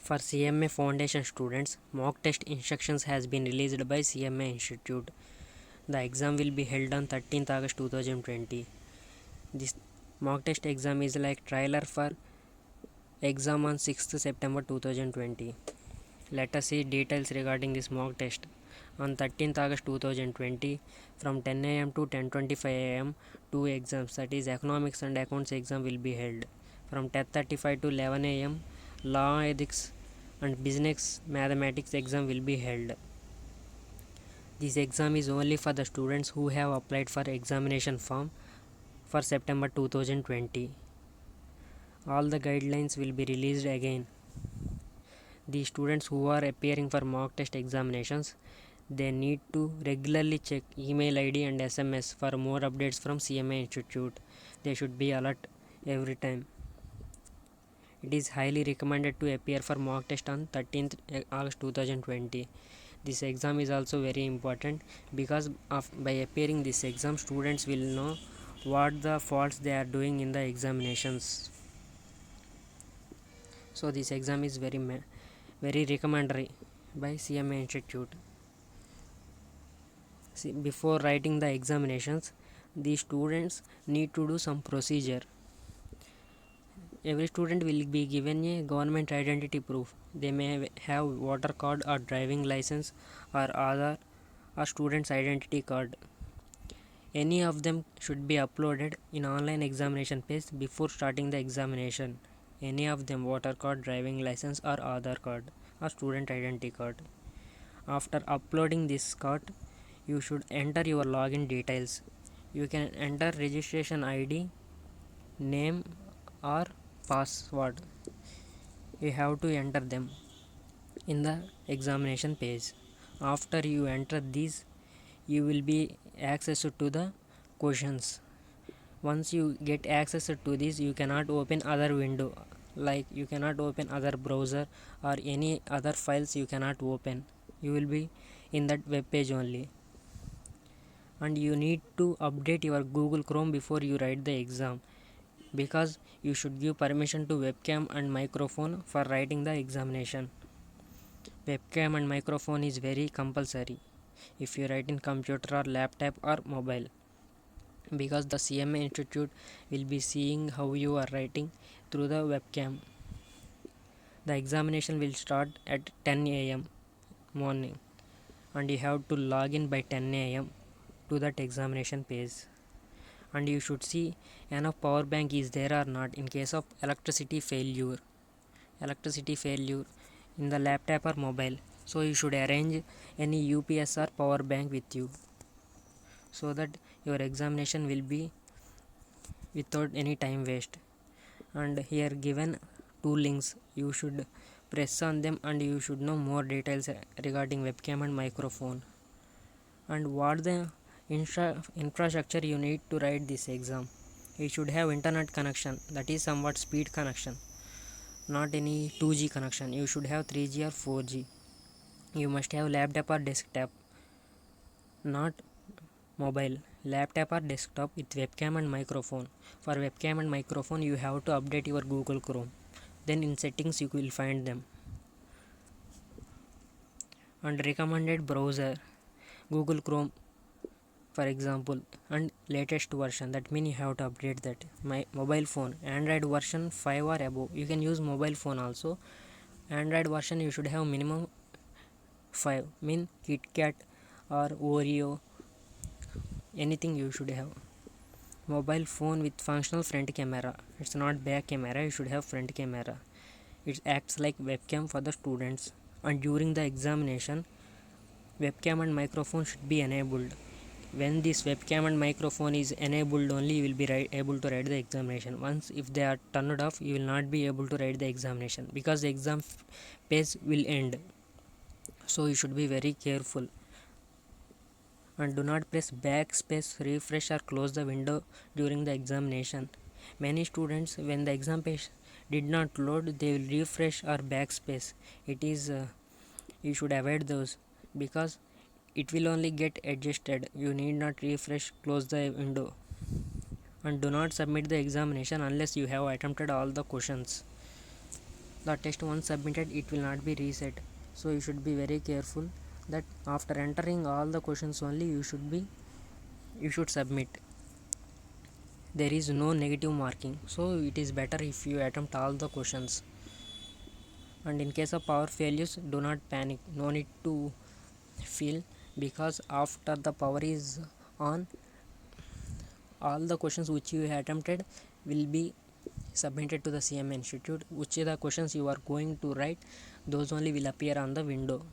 For CMA Foundation students, mock test instructions has been released by CMA Institute. The exam will be held on 13th August 2020. This mock test exam is like trailer for exam on 6th September 2020. Let us see details regarding this mock test. On 13th August 2020, from 10 am to 10:25 am, two exams, that is economics and accounts exam, will be held. From 10:35 to 11 am, law, ethics and business mathematics exam will be held. This exam is only for the students who have applied for examination form for September 2020. All the guidelines will be released again. The students who are appearing for mock test examinations, they need to regularly check email ID and SMS for more updates from CMA Institute. They should be alert every time. It is highly recommended to appear for mock test on 13th August 2020. This exam is also very important because by appearing this exam, students will know what the faults they are doing in the examinations. So this exam is very recommendatory by CMA Institute. See, before writing the examinations, the students need to do some procedure. Every student will be given a government identity proof. They may have voter card or driving license or Aadhaar or student's identity card. Any of them should be uploaded in online examination page before starting the examination. Any of them, voter card, driving license or Aadhaar card or student identity card. After uploading this card, you should enter your login details. You can enter registration ID, name or password. You have to enter them in the examination page. After you enter these, you will be access to the questions. Once you get access to this, you cannot open other window, like you cannot open other browser or any other files you cannot open. You will be in that web page only. And you need to update your Google Chrome before you write the exam, because you should give permission to webcam and microphone for writing the examination. Webcam and microphone is very compulsory if you write in computer or laptop or mobile, because the CMA Institute will be seeing how you are writing through the webcam. The examination will start at 10 am morning and you have to log in by 10 am to that examination page. And you should see enough power bank is there or not in case of electricity failure in the laptop or mobile. So you should arrange any UPS or power bank with you, so that your examination will be without any time waste. And here given two links, you should press on them and you should know more details regarding webcam and microphone, and what the infrastructure you need to write this exam. You should have internet connection, that is somewhat speed connection, not any 2G connection. You should have 3G or 4G. You must have laptop or desktop, not mobile, laptop or desktop with webcam and microphone. For webcam and microphone, you have to update your Google Chrome. Then in settings you will find them. And recommended browser, Google Chrome for example, and latest version, that means you have to update that. My mobile phone, Android version 5 or above. You can use mobile phone also. Android version you should have minimum 5, mean KitKat or Oreo, anything you should have. Mobile phone with functional front camera, it's not back camera, you should have front camera. It acts like webcam for the students. And during the examination, webcam and microphone should be enabled. When this webcam and microphone is enabled, only you will be able to write the examination. Once if they are turned off, you will not be able to write the examination, because the exam page will end. So you should be very careful. And do not press backspace, refresh or close the window during the examination. Many students, when the exam page did not load, they will refresh or backspace. It is you should avoid those, because it will only get adjusted. You need not refresh, close the window. And do not submit the examination unless you have attempted all the questions. the test once submitted, it will not be reset. So you should be very careful that after entering all the questions only you should submit. There is no negative marking, so it is better if you attempt all the questions. And in case of power failures, do not panic, no need to feel, because after the power is on, all the questions which you attempted will be submitted to the CMA Institute. Which are the questions you are going to write, those only will appear on the window.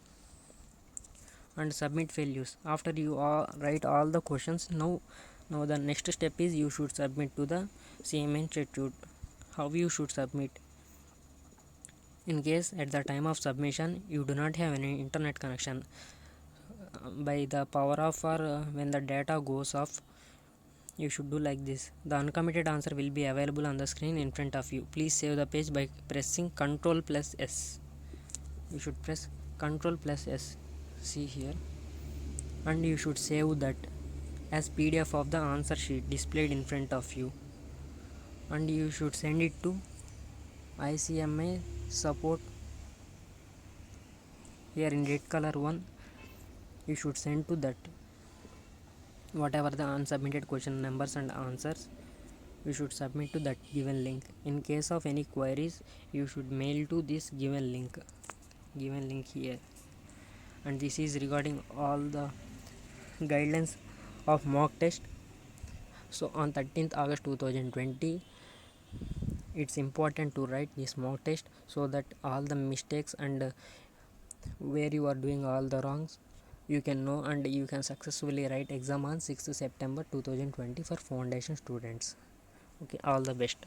And submit failures, after you write all the questions, now the next step is you should submit to the CMA Institute. How you should submit? In case at the time of submission you do not have any internet connection, by the power of or when the data goes off, you should do like this. The uncommitted answer will be available on the screen in front of you. Please save the page by pressing Ctrl plus S. You should press Ctrl plus S, see here, and you should save that as PDF of the answer sheet displayed in front of you, and you should send it to ICMA support. Here in red color one, you should send to that whatever the unsubmitted question numbers and answers, you should submit to that given link. In case of any queries, you should mail to this given link here. And this is regarding all the guidelines of mock test. So on 13th August 2020, it's important to write this mock test so that all the mistakes and where you are doing all the wrongs you can know, and you can successfully write exam on 6th September 2020 for foundation students. Okay, all the best.